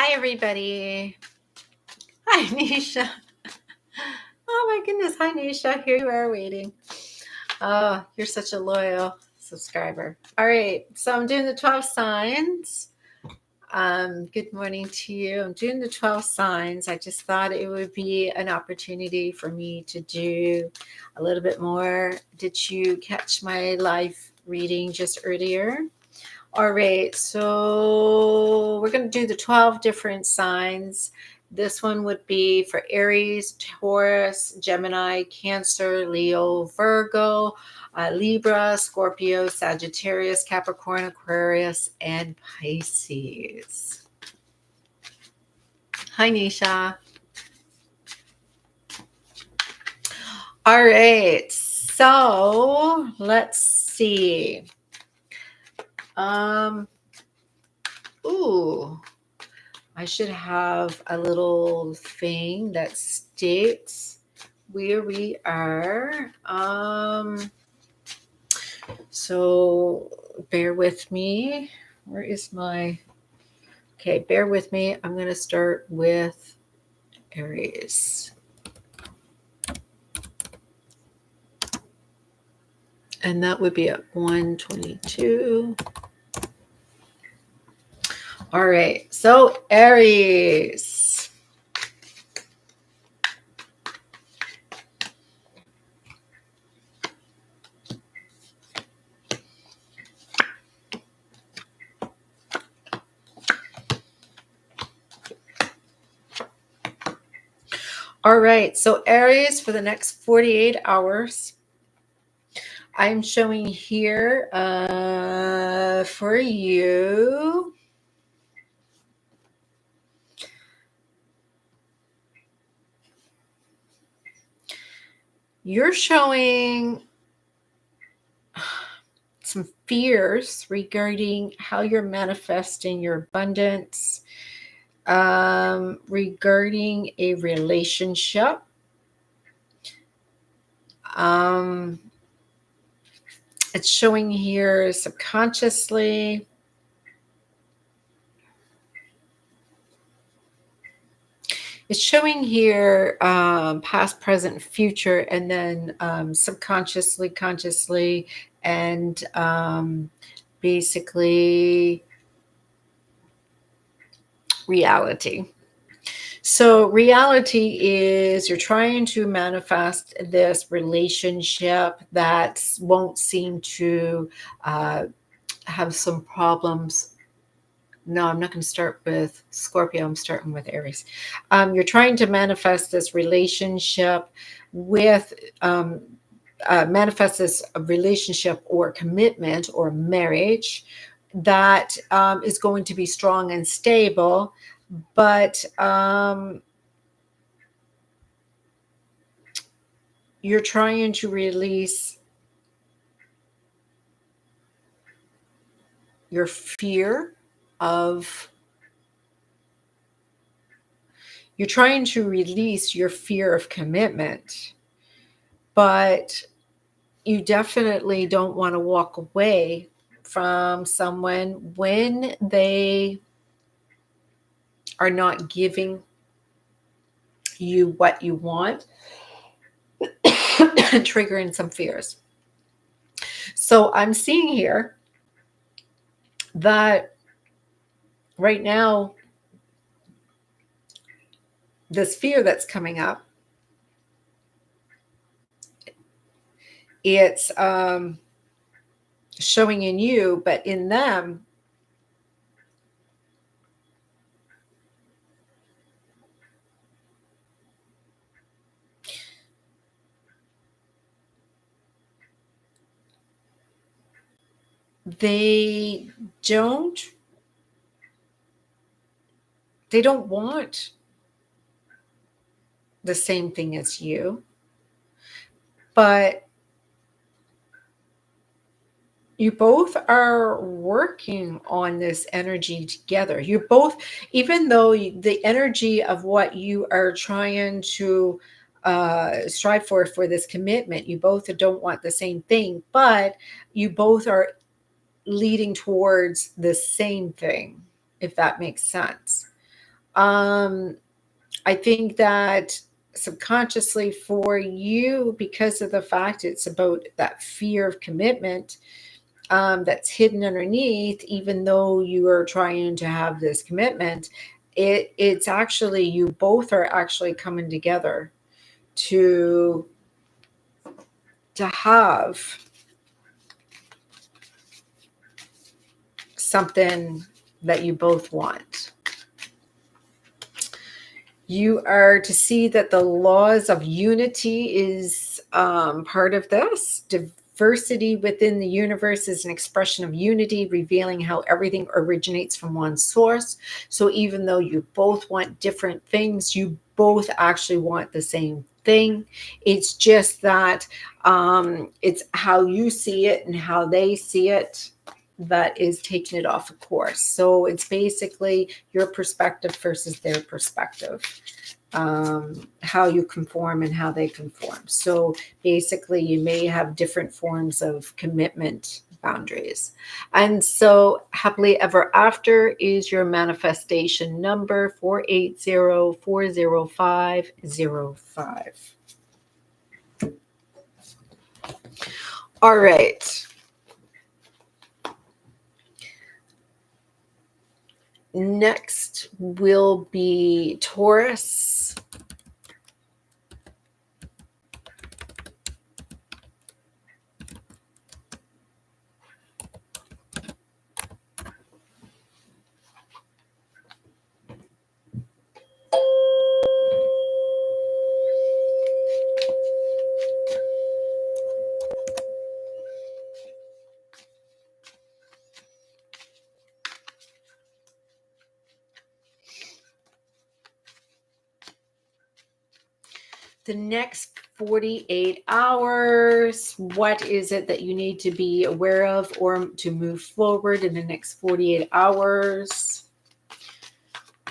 Hi, everybody. Hi, Nisha. Oh, my goodness. Hi, Nisha. Here you are waiting. Oh, you're such a loyal subscriber. All right. So I'm doing the 12 signs. Good morning to you. I'm doing the 12 signs. I just thought it would be an opportunity for me to do a little bit more. Did you catch my live reading just earlier? All right, so we're going to do the 12 different signs. This one would be for Aries, Taurus, Gemini, Cancer, Leo, Virgo, Libra, Scorpio, Sagittarius, Capricorn, Aquarius, and Pisces. Hi, Nisha. All right, so let's see. Ooh. I should have a little thing that states where we are. So bear with me. Where is my... Okay, bear with me. I'm going to start with Aries. And that would be at 122. All right, so Aries. All right, so Aries, for the next 48 hours, I'm showing here for you. You're showing some fears regarding how you're manifesting your abundance, regarding a relationship. It's showing here subconsciously. It's showing here past, present, future, and then subconsciously, consciously, and basically reality. So reality is you're trying to manifest this relationship that won't seem to have some problems. No, I'm not going to start with Scorpio. I'm starting with Aries. You're trying to manifest this relationship with, manifest this relationship or commitment or marriage that is going to be strong and stable, but you're trying to release your fear of... You're trying to release your fear of commitment, but you definitely don't want to walk away from someone when they are not giving you what you want, triggering some fears. So I'm seeing here that right now, this fear that's coming up, it's showing in you, but in them, they don't want the same thing as you, but you both are working on this energy together. You both, even though the energy of what you are trying to strive for this commitment, you both don't want the same thing, but you both are leading towards the same thing, if that makes sense. I think that subconsciously for you, because of the fact it's about that fear of commitment, that's hidden underneath, even though you are trying to have this commitment, it's actually, you both are actually coming together to have something that you both want. You are to see that the laws of unity is part of this. Diversity within the universe is an expression of unity, revealing how everything originates from one source. So even though you both want different things, you both actually want the same thing. It's just that it's how you see it and how they see it that is taking it off of course. So it's basically your perspective versus their perspective, how you conform and how they conform. So basically, you may have different forms of commitment boundaries. And so, happily ever after is your manifestation number 480400505. All right. Next will be Taurus. The next 48 hours, what is it that you need to be aware of or to move forward in the next 48 hours?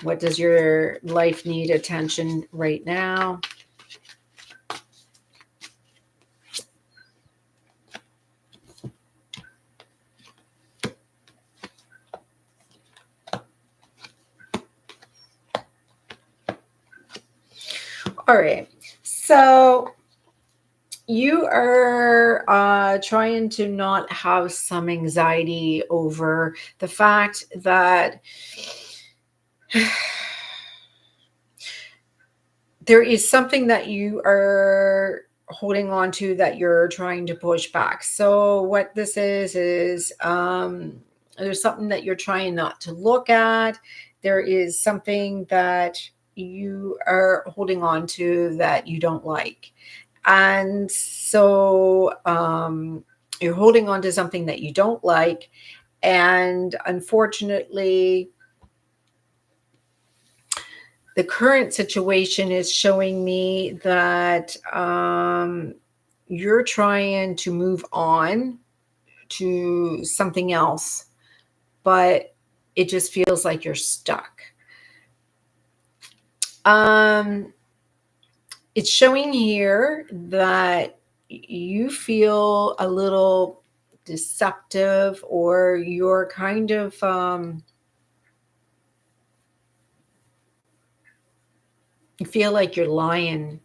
What does your life need attention right now? All right. So you are trying to not have some anxiety over the fact that there is something that you are holding on to that you're trying to push back. So what this is there's something that you're trying not to look at. There is something that you are holding on to that you don't like. And so you're holding on to something that you don't like. And unfortunately, the current situation is showing me that you're trying to move on to something else, but it just feels like you're stuck. It's showing here that you feel a little deceptive, or you're kind of you feel like you're lying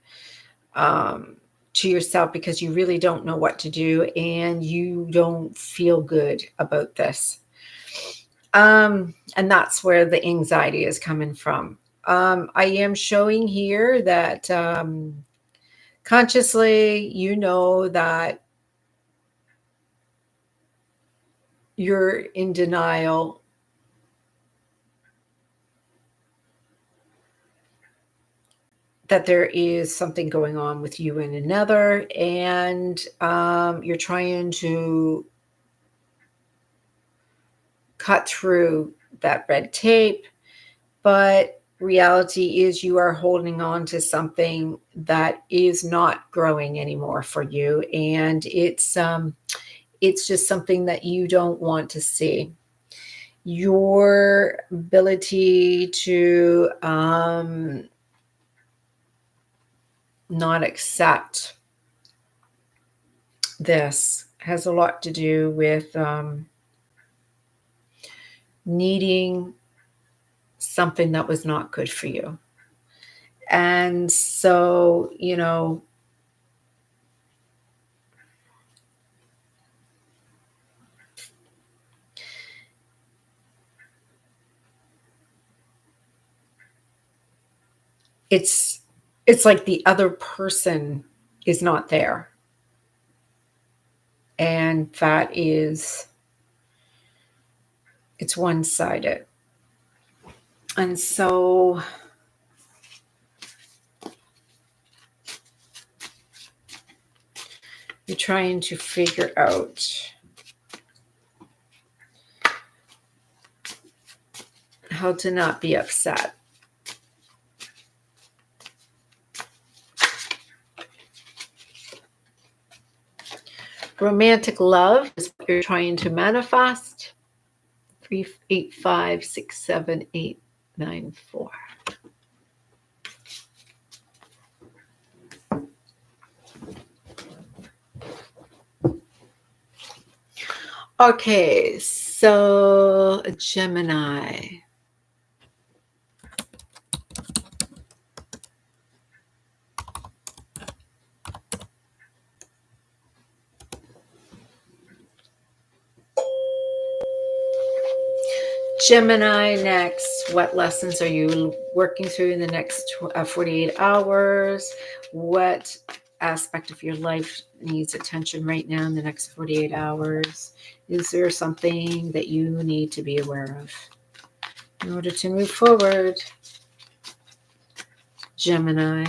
to yourself because you really don't know what to do and you don't feel good about this. And that's where the anxiety is coming from. I am showing here that consciously, you know that you're in denial that there is something going on with you and another, and you're trying to cut through that red tape, but reality is you are holding on to something that is not growing anymore for you, and it's just something that you don't want to see. Your ability to not accept this has a lot to do with needing something that was not good for you. And so, it's like the other person is not there. And that is, it's one-sided. And so you're trying to figure out how to not be upset. Romantic love is what you're trying to manifest. 385678994. Okay, so Gemini. Gemini next. What lessons are you working through in the next 48 hours? What aspect of your life needs attention right now in the next 48 hours? Is there something that you need to be aware of in order to move forward? Gemini.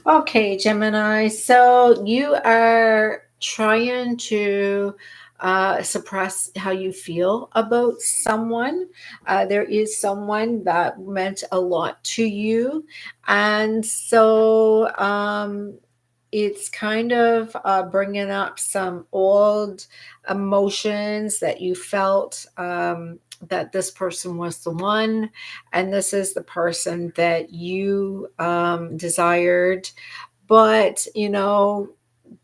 Okay, Gemini. So you are trying to suppress how you feel about someone. There is someone that meant a lot to you. And so it's kind of bringing up some old emotions that you felt, that this person was the one, and this is the person that you desired. But,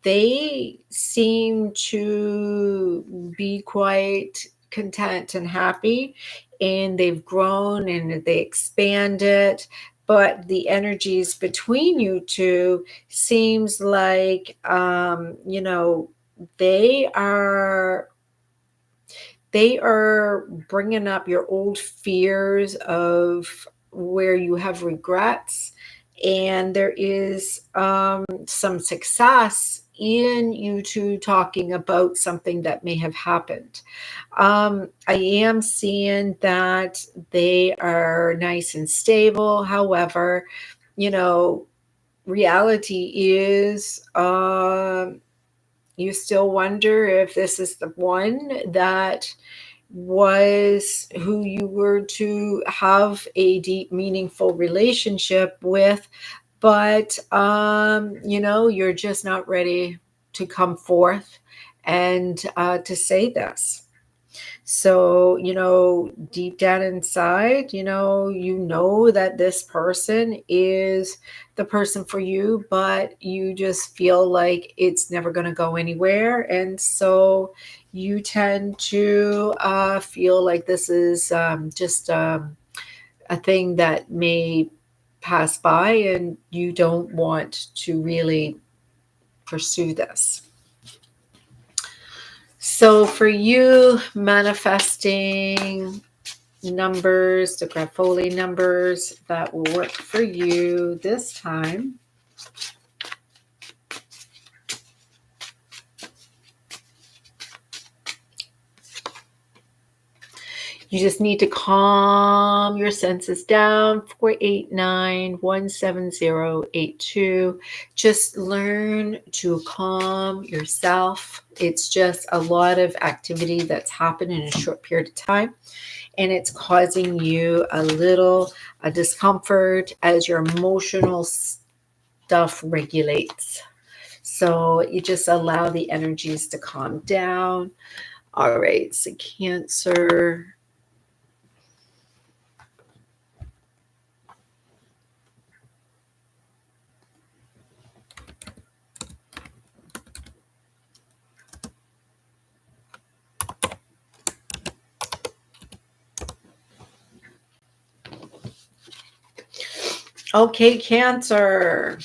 they seem to be quite content and happy, and they've grown and they expanded. But the energies between you two seems like, they are bringing up your old fears of where you have regrets, and there is some success in you two talking about something that may have happened. I am seeing that they are nice and stable. However, reality is, you still wonder if this is the one that was who you were to have a deep, meaningful relationship with. But, you're just not ready to come forth and to say this. So, deep down inside, that this person is the person for you, but you just feel like it's never going to go anywhere. And so you tend to feel like this is just a thing that may pass by, and you don't want to really pursue this. So for you, manifesting numbers, the Grafoli numbers that will work for you this time. You just need to calm your senses down. 489-17082. Just learn to calm yourself. It's just a lot of activity that's happened in a short period of time, and it's causing you a little discomfort as your emotional stuff regulates. So you just allow the energies to calm down. All right, so Cancer. Okay, Cancer.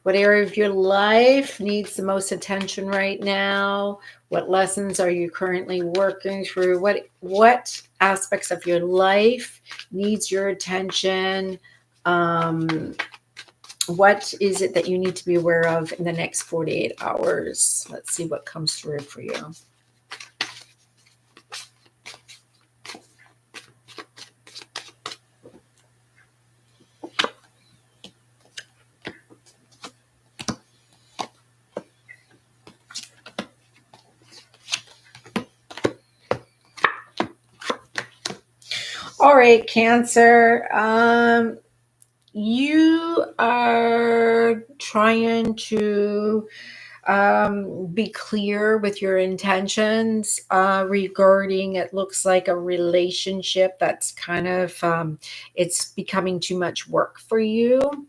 What area of your life needs the most attention right now? What lessons are you currently working through? What aspects of your life needs your attention? Um, what is it that you need to be aware of in the next 48 hours? Let's see what comes through for you. All right, Cancer. You are trying to be clear with your intentions regarding, it looks like, a relationship that's kind of it's becoming too much work for you.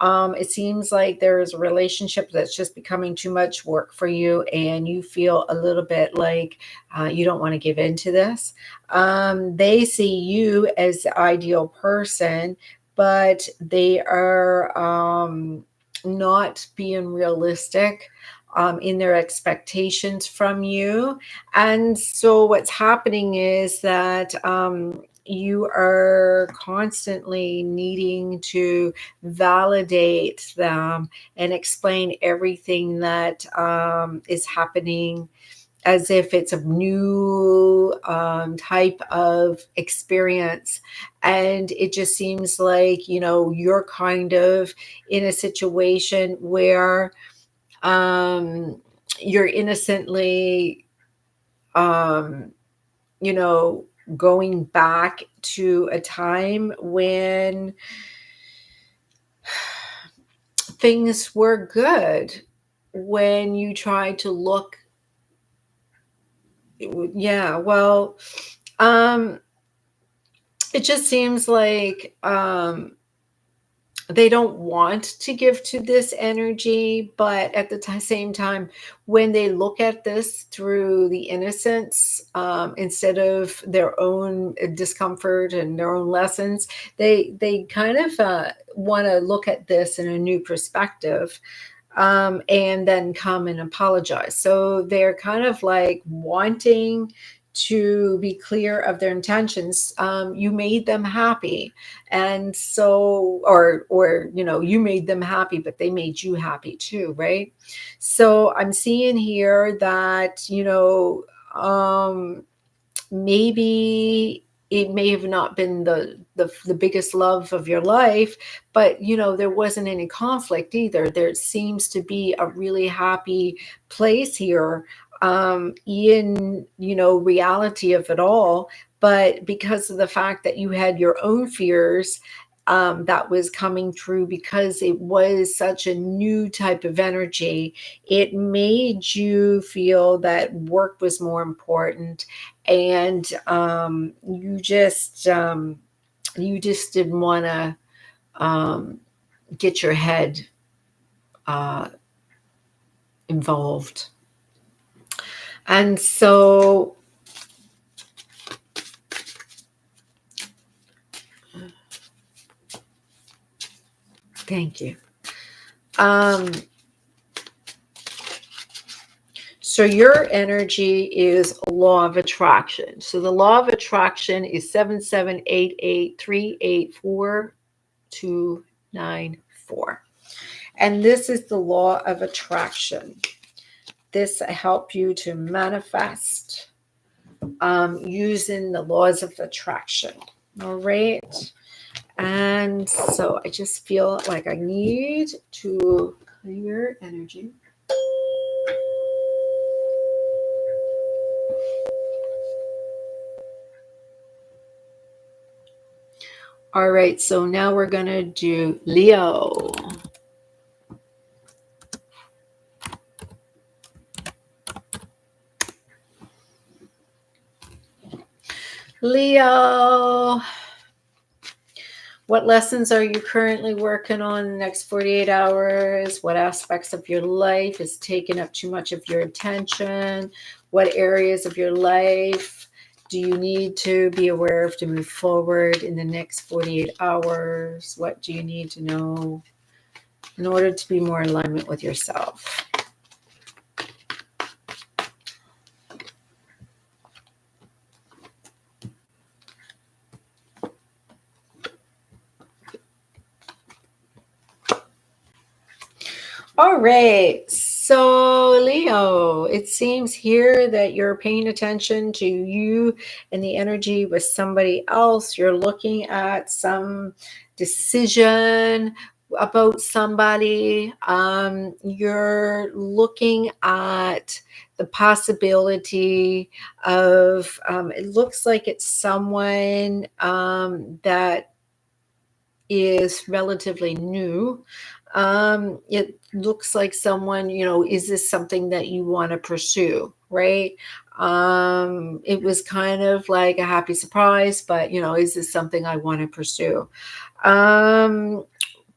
It seems like there's a relationship that's just becoming too much work for you, and you feel a little bit like you don't want to give in to this. They see you as the ideal person, but they are not being realistic in their expectations from you. And so what's happening is that you are constantly needing to validate them and explain everything that is happening as if it's a new type of experience. And it just seems like, you're kind of in a situation where you're innocently, um, you know, going back to a time when things were good, when you tried to look, yeah, well, um, it just seems like they don't want to give to this energy, but at the same time, when they look at this through the innocence, instead of their own discomfort and their own lessons, they kind of want to look at this in a new perspective, and then come and apologize. So they're kind of like wanting to be clear of their intentions. You made them happy, and so, or you made them happy, but they made you happy too, right? So I'm seeing here that maybe it may have not been the biggest love of your life, but there wasn't any conflict either. There seems to be a really happy place here, in reality of it all. But because of the fact that you had your own fears, that was coming through, because it was such a new type of energy, it made you feel that work was more important. And you just didn't want to get your head uh, involved. And so thank you. um, So your energy is law of attraction. So the law of attraction is 7788384294. And this is the law of attraction. This help you to manifest using the laws of attraction. All right. And so I just feel like I need to clear energy. All right, so now we're going to do Leo. Leo, what lessons are you currently working on in the next 48 hours? What aspects of your life is taking up too much of your attention? What areas of your life do you need to be aware of to move forward in the next 48 hours? What do you need to know in order to be more in alignment with yourself? All right. So, Leo, it seems here that you're paying attention to you and the energy with somebody else. You're looking at some decision about somebody. You're looking at the possibility of, it looks like it's someone that is relatively new. It looks like someone, is this something that you want to pursue, right? It was kind of like a happy surprise, but, is this something I want to pursue?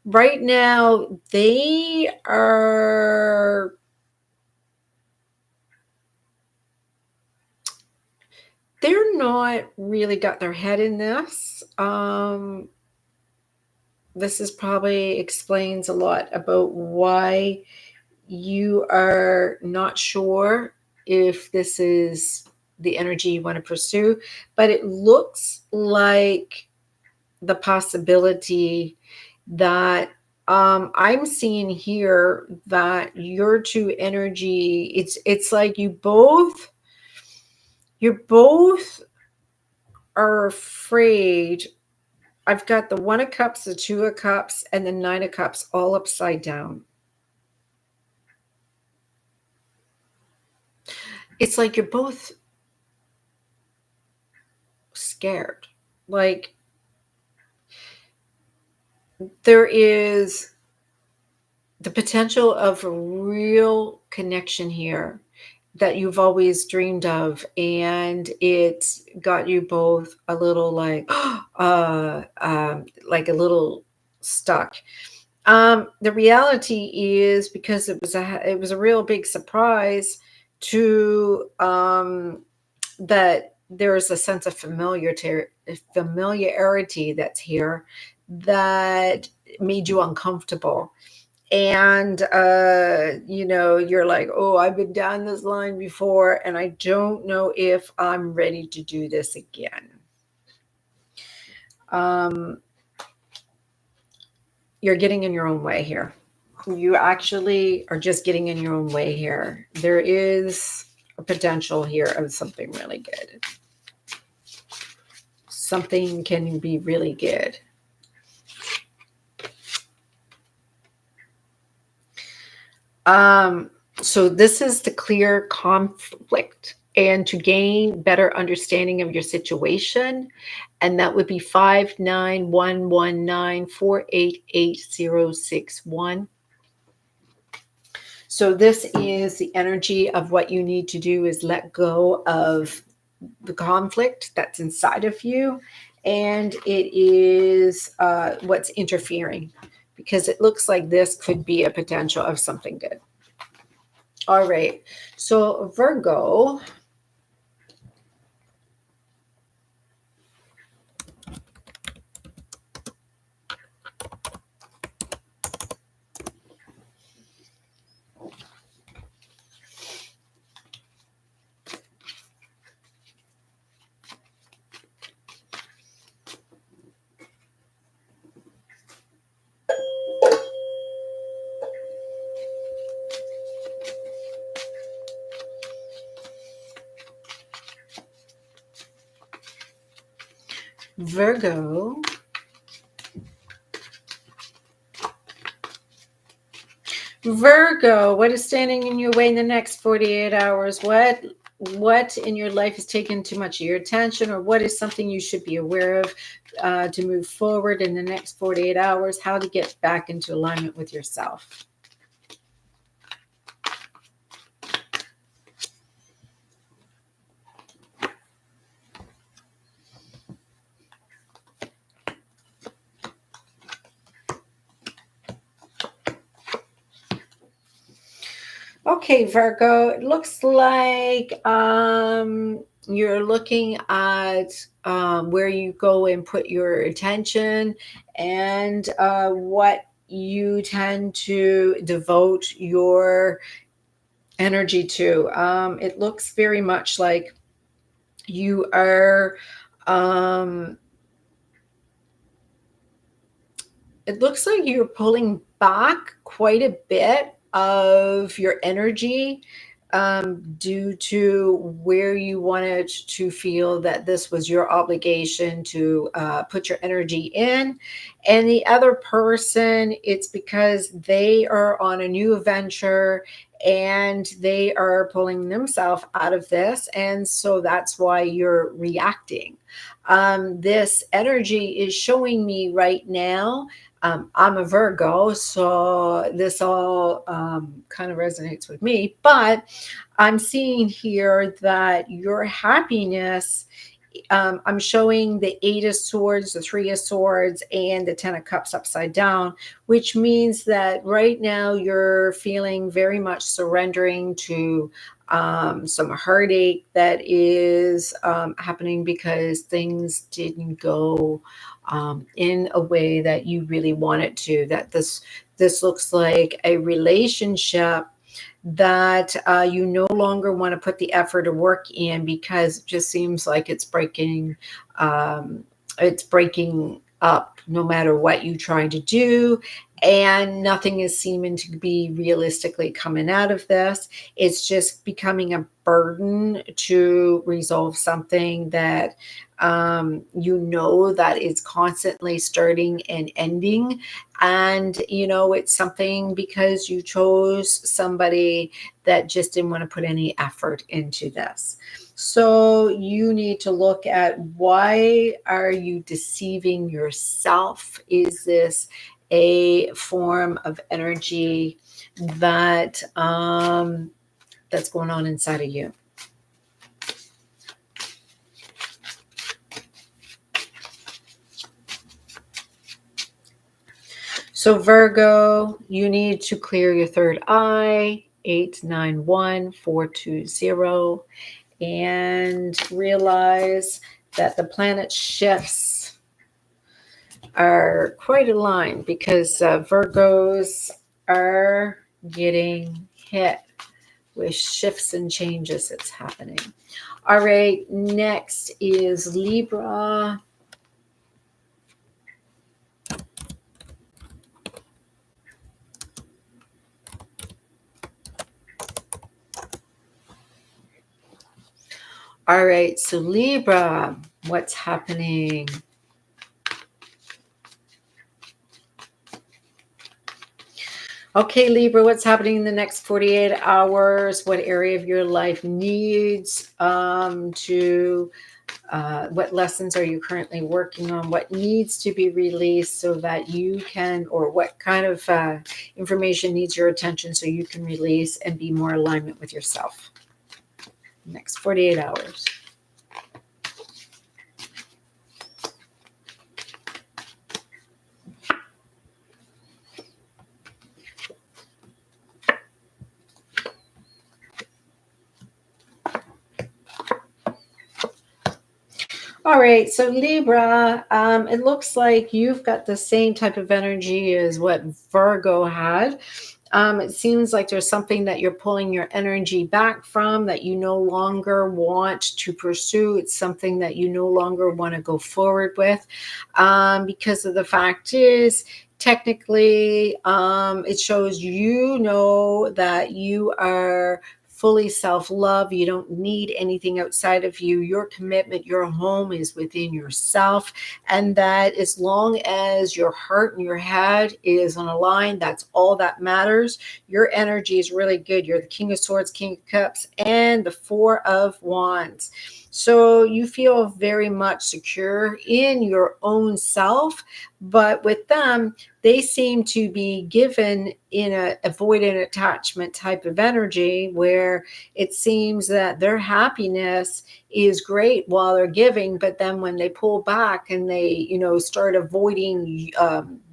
Right now, they're not really got their head in this. This is probably explains a lot about why you are not sure if this is the energy you want to pursue, but it looks like the possibility that I'm seeing here that your two energy, it's like you both are afraid. I've got the One of Cups, the Two of Cups, and the Nine of Cups all upside down. It's like you're both scared. Like there is the potential of a real connection here that you've always dreamed of, and it's got you both a little like a little stuck. The reality is, because it was a real big surprise to that there is a sense of familiarity that's here that made you uncomfortable. And you're like, oh, I've been down this line before and I don't know if I'm ready to do this again. You're getting in your own way here. You actually are just getting in your own way here. There is a potential here of something really good. Something can be really good. So this is to clear conflict and to gain better understanding of your situation. And that would be 59119488061. So this is the energy of what you need to do is let go of the conflict that's inside of you. And it is what's interfering, because it looks like this could be a potential of something good. All right. So Virgo. Virgo. Virgo, what is standing in your way in the next 48 hours? What in your life has taken too much of your attention, or what is something you should be aware of to move forward in the next 48 hours? How to get back into alignment with yourself? Okay, Virgo, it looks like you're looking at where you go and put your attention and what you tend to devote your energy to. It looks very much like you are um, it looks like you're pulling back quite a bit of your energy due to where you wanted to feel that this was your obligation to put your energy in. And the other person, it's because they are on a new adventure and they are pulling themselves out of this. And so that's why you're reacting. This energy is showing me right now. I'm a Virgo, so this all kind of resonates with me. But I'm seeing here that your happiness, I'm showing the Eight of Swords, the Three of Swords, and the Ten of Cups upside down, which means that right now you're feeling very much surrendering to some heartache that is happening because things didn't go in a way that you really wanted to. That this looks like a relationship that you no longer want to put the effort or work in because it just seems like it's breaking up no matter what you try to do, and nothing is seeming to be realistically coming out of this. It's just becoming a burden to resolve something that that is constantly starting and ending. And it's something because you chose somebody that just didn't want to put any effort into this. So you need to look at, why are you deceiving yourself? Is this a form of energy that that's going on inside of you? So Virgo, you need to clear your third eye, 891420, and realize that the planet shifts are quite aligned because Virgos are getting hit with shifts and changes that's happening. All right, next is Libra. All right, so Libra, what's happening? Okay, Libra, what's happening in the next 48 hours? What area of your life needs what lessons are you currently working on? What needs to be released so that you can, or what kind of information needs your attention so you can release and be more alignment with yourself? Next 48 hours. All right, so Libra, it looks like you've got the same type of energy as what Virgo had. It seems like there's something that you're pulling your energy back from, that you no longer want to pursue. It's something that you no longer want to go forward with, because of the fact is, technically, it shows that you are fully self-love. You don't need anything outside of you. Your commitment, your home is within yourself. And that as long as your heart and your head is on a line, that's all that matters. Your energy is really good. You're the King of Swords, King of Cups, and the Four of Wands. So you feel very much secure in your own self, but with them, they seem to be given in a avoidant attachment type of energy, where it seems that their happiness is great while they're giving, but then when they pull back and they start avoiding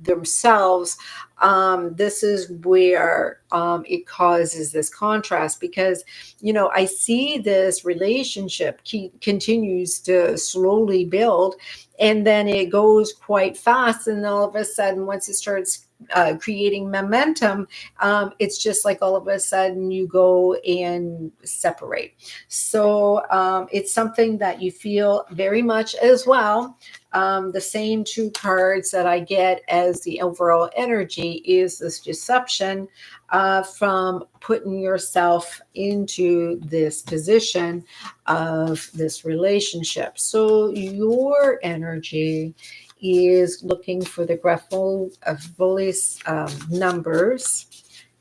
themselves, this is where it causes this contrast, because I see this relationship continues to slowly build, and then it goes quite fast, and all of a sudden, once it starts creating momentum, it's just like all of a sudden you go and separate. So it's something that you feel very much as well. The same two cards that I get as the overall energy is this deception from putting yourself into this position of this relationship. So your energy is looking for the Grapholis numbers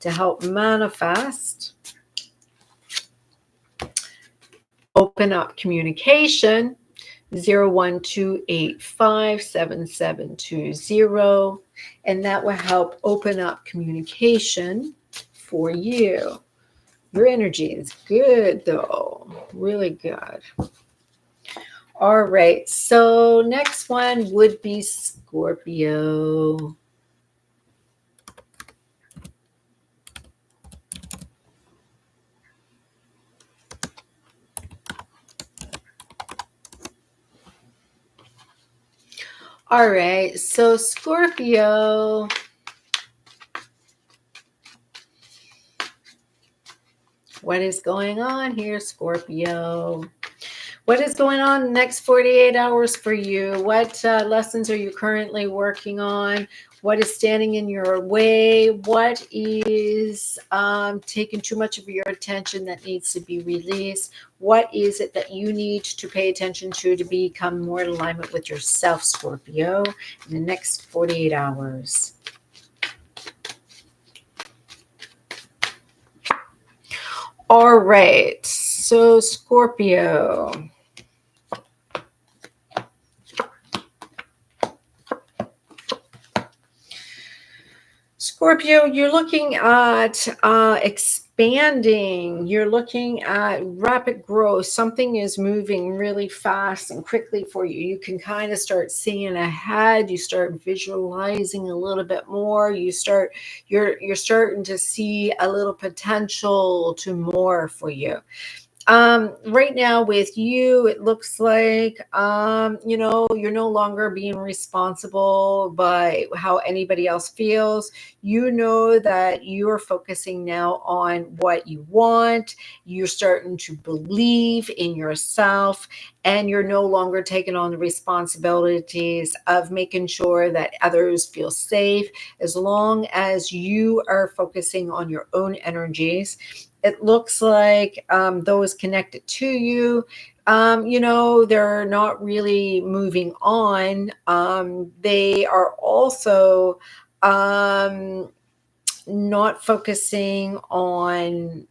to help manifest, open up communication. 012857720, and that will help open up communication for you. Your energy is good though, really good. All right, so next one would be Scorpio. All right, so Scorpio, what is going on here, Scorpio? What is going on in the next 48 hours for you? What lessons are you currently working on? What is standing in your way? What is taking too much of your attention that needs to be released? What is it that you need to pay attention to become more in alignment with yourself, Scorpio, in the next 48 hours? All right, so Scorpio. Scorpio, you're looking at expanding. You're looking at rapid growth. Something is moving really fast and quickly for you. You can kind of start seeing ahead. You start visualizing a little bit more. You're starting to see a little potential to more for you. Right now with you, it looks like, you're no longer being responsible by how anybody else feels. You know that you're focusing now on what you want. You're starting to believe in yourself, and you're no longer taking on the responsibilities of making sure that others feel safe. As long as you are focusing on your own energies, it looks like those connected to you, they're not really moving on. They are also not focusing on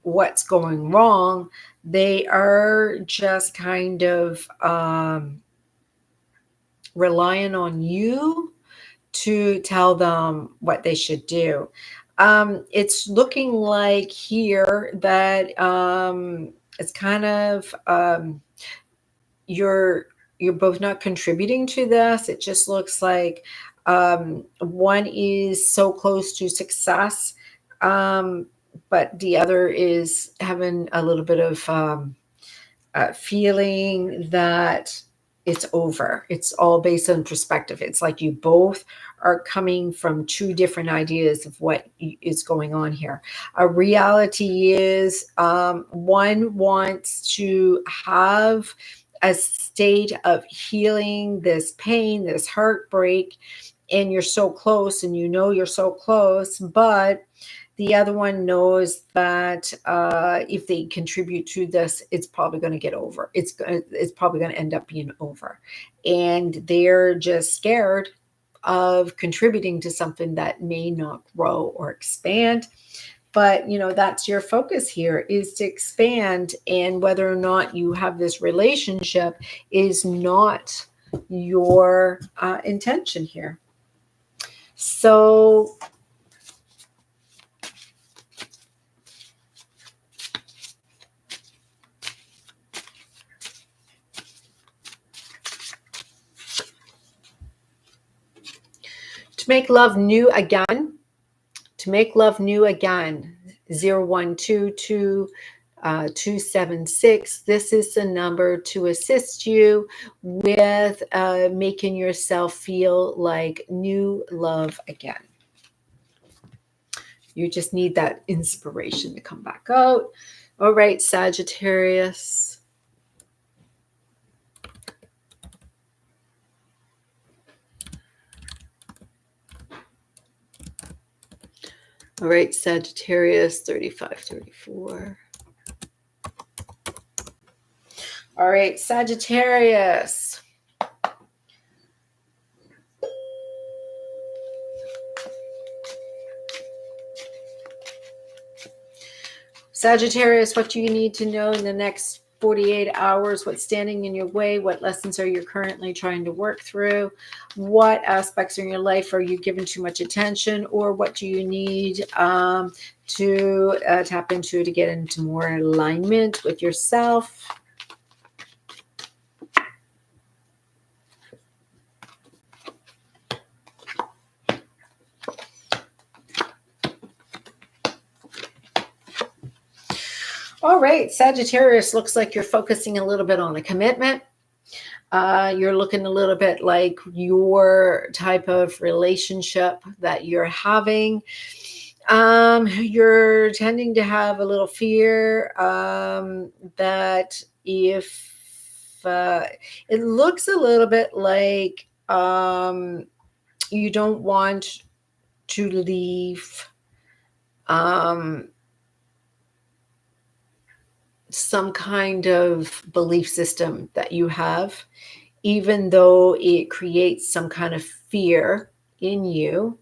what's going wrong. They are just kind of relying on you to tell them what they should do. It's looking like here that it's kind of you're both not contributing to this. It just looks like one is so close to success, but the other is having a little bit of feeling that it's over. It's all based on perspective. It's like you both are coming from two different ideas of what is going on here. A reality is one wants to have a state of healing this pain, this heartbreak, and you're so close, and you're so close, but the other one knows that if they contribute to this, it's probably going to get over. It's probably going to end up being over, and they're just scared of contributing to something that may not grow or expand. But that's your focus here, is to expand, and whether or not you have this relationship is not your intention here. So To make love new again. To make love new again. 0122 276. This is the number to assist you with making yourself feel like new love again. You just need that inspiration to come back out. All right, Sagittarius. All right, Sagittarius, 35, 34. All right, Sagittarius. Sagittarius, what do you need to know in the next 48 hours? What's standing in your way? What lessons are you currently trying to work through? What aspects in your life are you giving too much attention? Or what do you need to tap into to get into more alignment with yourself? All right, Sagittarius, looks like you're focusing a little bit on a commitment. You're looking a little bit like your type of relationship that you're having. You're tending to have a little fear that if it looks a little bit like you don't want to leave some kind of belief system that you have, even though it creates some kind of fear in you.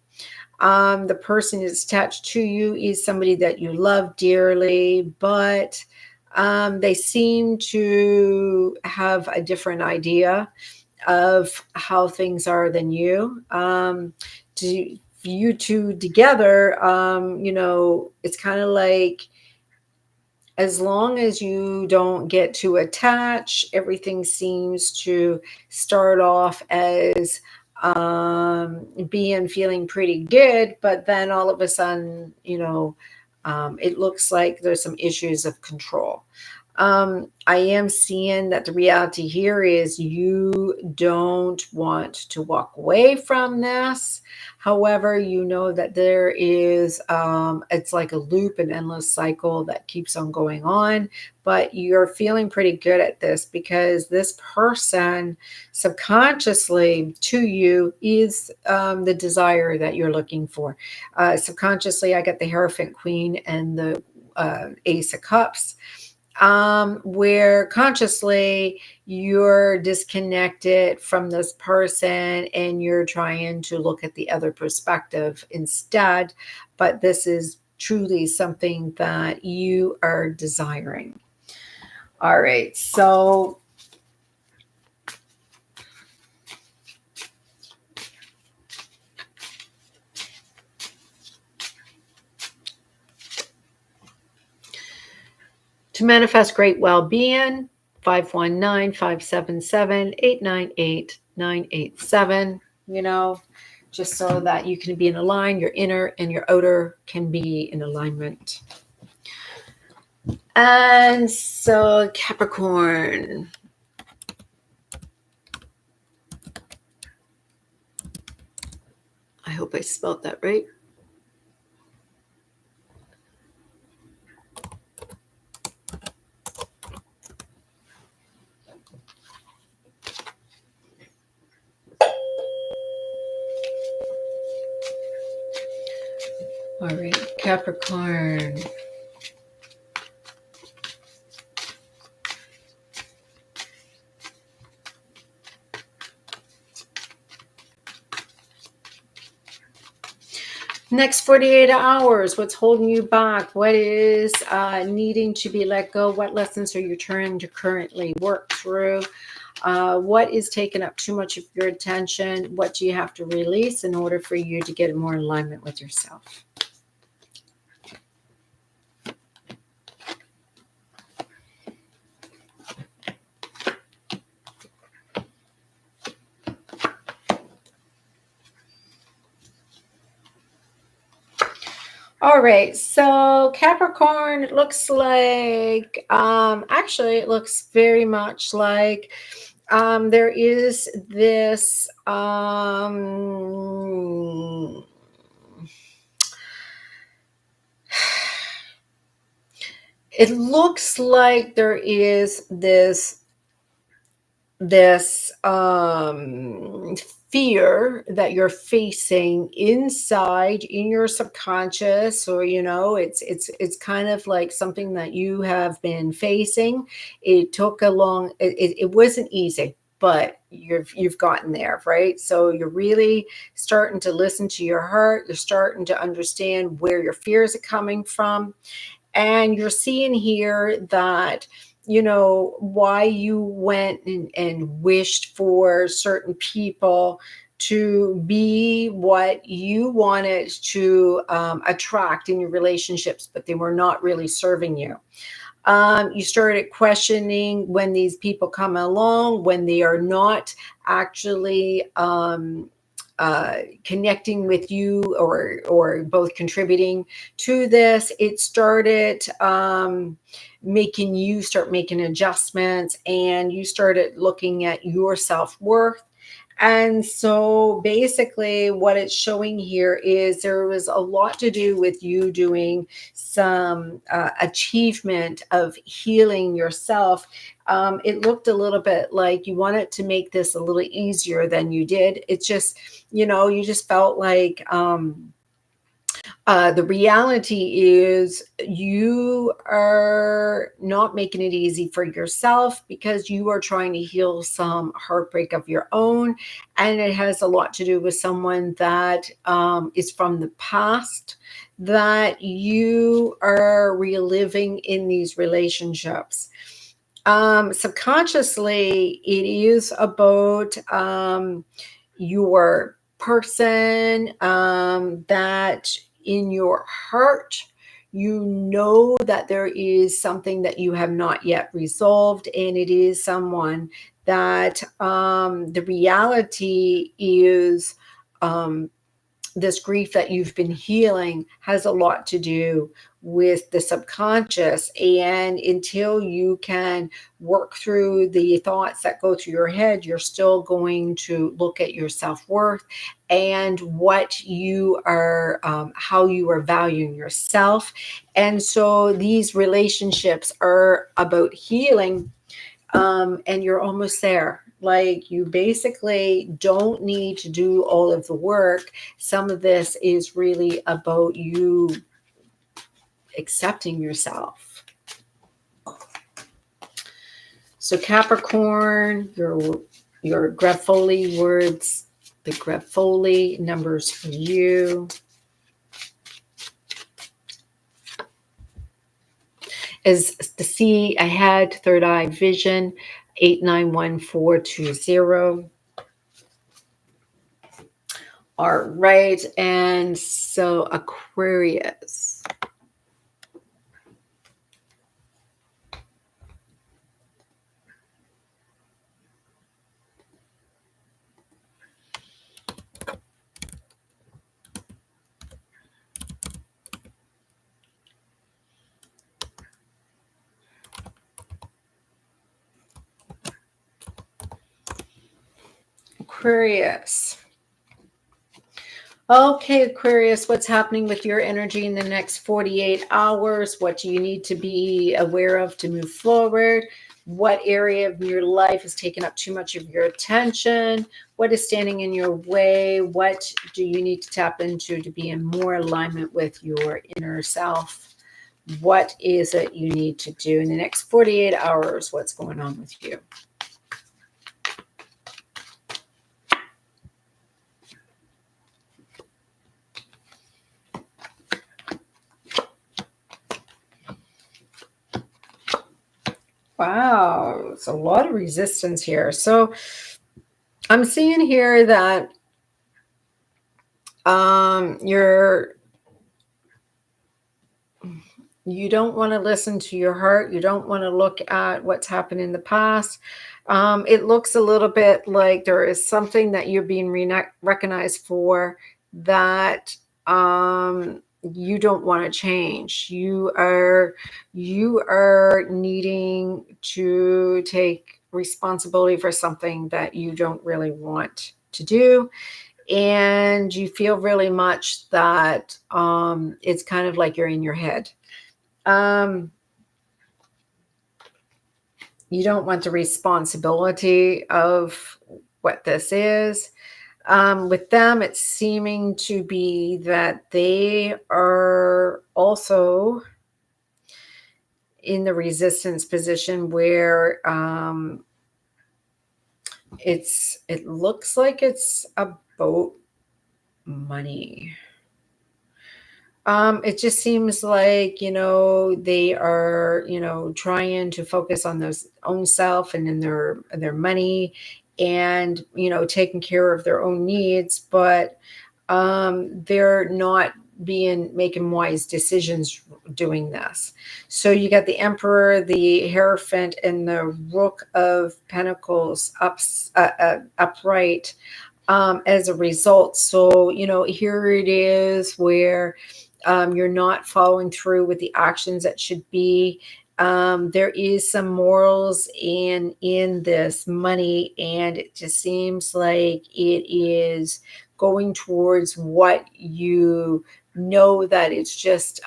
The person is attached to you is somebody that you love dearly, but they seem to have a different idea of how things are than you. You two together, it's kind of like, as long as you don't get too attached, everything seems to start off as feeling pretty good, but then all of a sudden, it looks like there's some issues of control. I am seeing that the reality here is you don't want to walk away from this. However, you know that there is, it's like a loop, an endless cycle that keeps on going on, but you're feeling pretty good at this because this person subconsciously to you is the desire that you're looking for. Subconsciously, I got the Hierophant Queen and the Ace of Cups. Where consciously you're disconnected from this person and you're trying to look at the other perspective instead. But this is truly something that you are desiring. All right, so to manifest great well-being, 519-577-898-987, just so that you can be in alignment, your inner and your outer can be in alignment. And so Capricorn. I hope I spelled that right. All right, Capricorn. Next 48 hours, what's holding you back? What is needing to be let go? What lessons are you trying to currently work through? What is taking up too much of your attention? What do you have to release in order for you to get more in alignment with yourself? All right, so Capricorn, it looks like, actually, it looks very much like there is this, it looks like there is this fear that you're facing inside in your subconscious, or it's kind of like something that you have been facing. It took a long it wasn't easy, but you've gotten there, right? So you're really starting to listen to your heart. You're starting to understand where your fears are coming from, and you're seeing here that why you went and wished for certain people to be what you wanted to attract in your relationships, but they were not really serving you. You started questioning when these people come along, when they are not actually connecting with you, or both contributing to this. It started making you start making adjustments, and you started looking at your self-worth. And so basically, what it's showing here is there was a lot to do with you doing some achievement of healing yourself. It looked a little bit like you wanted to make this a little easier than you did. It's just, you just felt like, the reality is you are not making it easy for yourself because you are trying to heal some heartbreak of your own. And it has a lot to do with someone that is from the past that you are reliving in these relationships. Subconsciously, it is about your person, that in your heart, that there is something that you have not yet resolved, and it is someone that the reality is, um, this grief that you've been healing has a lot to do with the subconscious. And until you can work through the thoughts that go through your head, you're still going to look at your self-worth and what you are, how you are valuing yourself. And so these relationships are about healing, and you're almost there. Like, you basically don't need to do all of the work. Some of this is really about you accepting yourself. So Capricorn, your Grafoli words, the Grafoli numbers for you is the see ahead, third eye vision, 891420. All right, and so Aquarius. Aquarius. Okay, Aquarius, what's happening with your energy in the next 48 hours? What do you need to be aware of to move forward? What area of your life is taking up too much of your attention? What is standing in your way? What do you need to tap into to be in more alignment with your inner self? What is it you need to do in the next 48 hours? What's going on with you? Wow, it's a lot of resistance here. So I'm seeing here that you don't want to listen to your heart. You don't want to look at what's happened in the past. It looks a little bit like there is something that you're being recognized for that you don't want to change. You are needing to take responsibility for something that you don't really want to do, and you feel really much that it's kind of like you're in your head. Um, you don't want the responsibility of what this is. With them, it's seeming to be that they are also in the resistance position where it looks like it's about money. It just seems like, they are, trying to focus on their own self and in their money, and, taking care of their own needs, but they're not being making wise decisions doing this. So you got the Emperor, the Hierophant, and the Rook of Pentacles upright as a result. So, here it is where you're not following through with the actions that should be. There is some morals in this money, and it just seems like it is going towards what you know, that it's just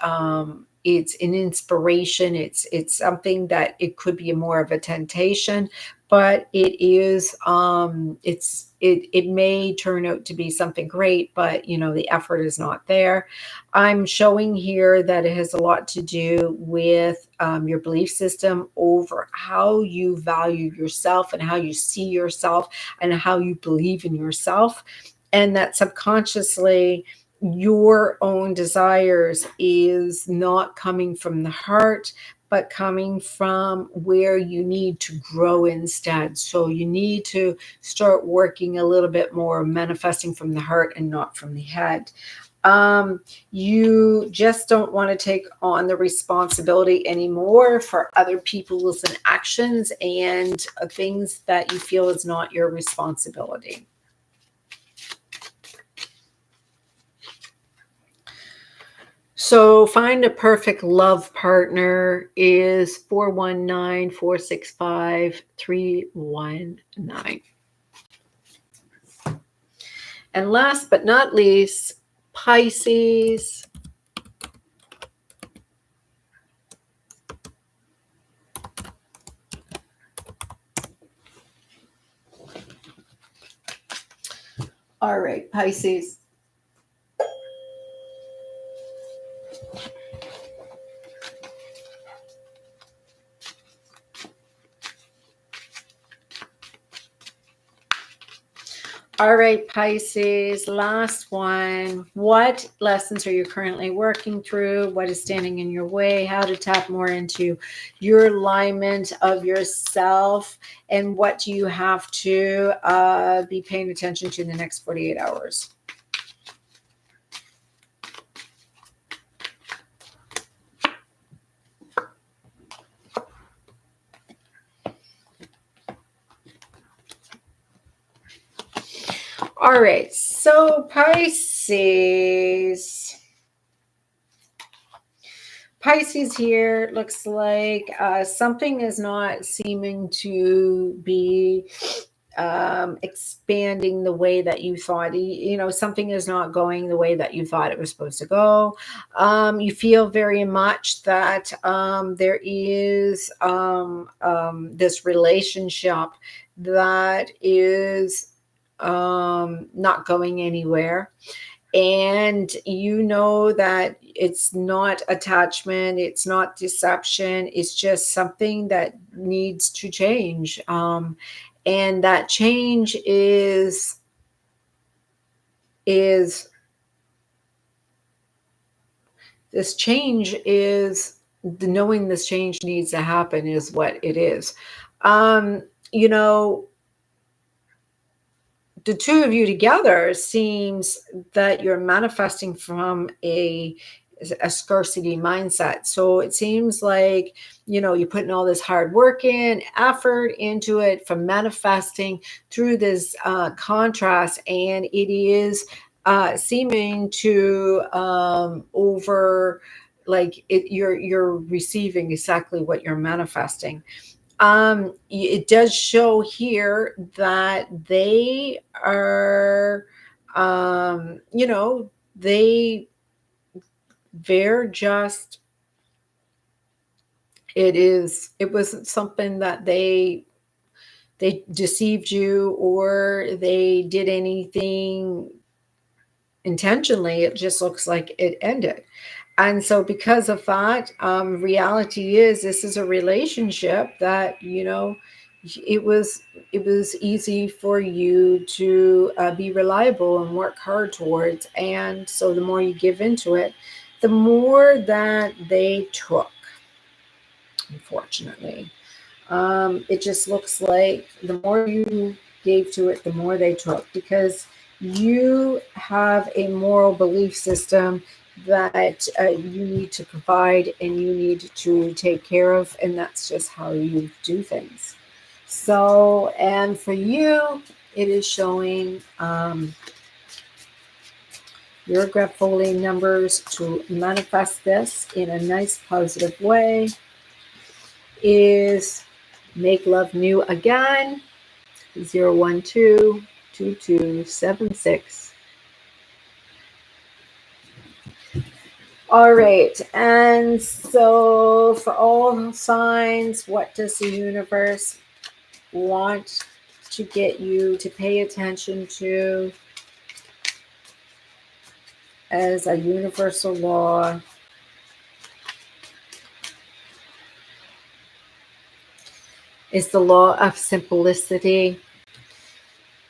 it's an inspiration. It's something that it could be more of a temptation, but it is it may turn out to be something great, but the effort is not there. I'm showing here that it has a lot to do with your belief system over how you value yourself and how you see yourself and how you believe in yourself, and that subconsciously your own desires is not coming from the heart, but coming from where you need to grow instead. So you need to start working a little bit more manifesting from the heart and not from the head. You just don't want to take on the responsibility anymore for other people's actions and things that you feel is not your responsibility. So find a perfect love partner is 419-465-319. And last but not least, Pisces. All right, Pisces. All right, Pisces, last one. What lessons are you currently working through? What is standing in your way? How to tap more into your alignment of yourself? And what do you have to be paying attention to in the next 48 hours? All right, so Pisces here looks like something is not seeming to be expanding the way that you thought. Something is not going the way that you thought it was supposed to go. You feel very much that there is this relationship that is not going anywhere, and that it's not attachment, it's not deception, it's just something that needs to change, and that change is this change is knowing this change needs to happen is what it is. You know the two of you together seems that you're manifesting from a scarcity mindset. So it seems like, you're putting all this hard work in, effort into it from manifesting through this contrast. And it is seeming to over like it, you're receiving exactly what you're manifesting. It does show here that they are, you know, they're just, it wasn't something that they deceived you or they did anything intentionally. It just looks like it ended. And so because of that, reality is this is a relationship that, it was it was easy for you to be reliable and work hard towards. And so the more you give into it, the more that they took, unfortunately. It just looks like the more you gave to it, the more they took, because you have a moral belief system that you need to provide and you need to take care of, and that's just how you do things. So, and for you, it is showing your Graph-Foley numbers to manifest this in a nice positive way is make love new again, 0122276. All right, and so for all signs, what does the universe want to get you to pay attention to as a universal law? Is the law of simplicity.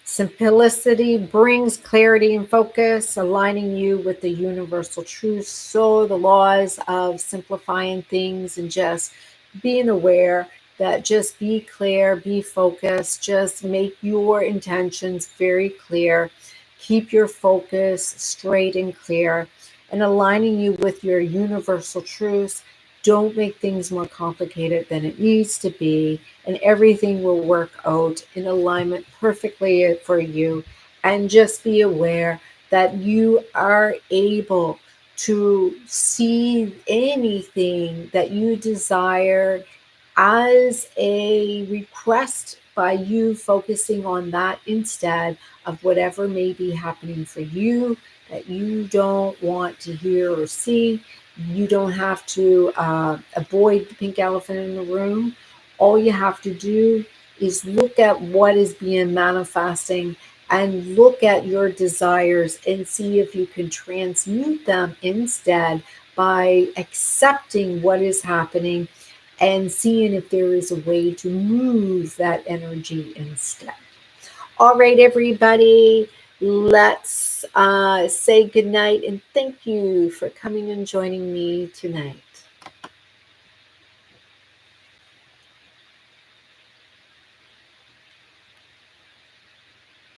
Simplicity brings clarity and focus, aligning you with the universal truth. So the laws of simplifying things and just being aware that just be clear, be focused, just make your intentions very clear. Keep your focus straight and clear, and aligning you with your universal truths. Don't make things more complicated than it needs to be, and everything will work out in alignment perfectly for you. And just be aware that you are able to see anything that you desire as a request by you focusing on that instead of whatever may be happening for you that you don't want to hear or see. You don't have to avoid the pink elephant in the room. All you have to do is look at what is being manifesting and look at your desires and see if you can transmute them instead by accepting what is happening and seeing if there is a way to move that energy instead. All right, everybody, let's say goodnight and thank you for coming and joining me tonight.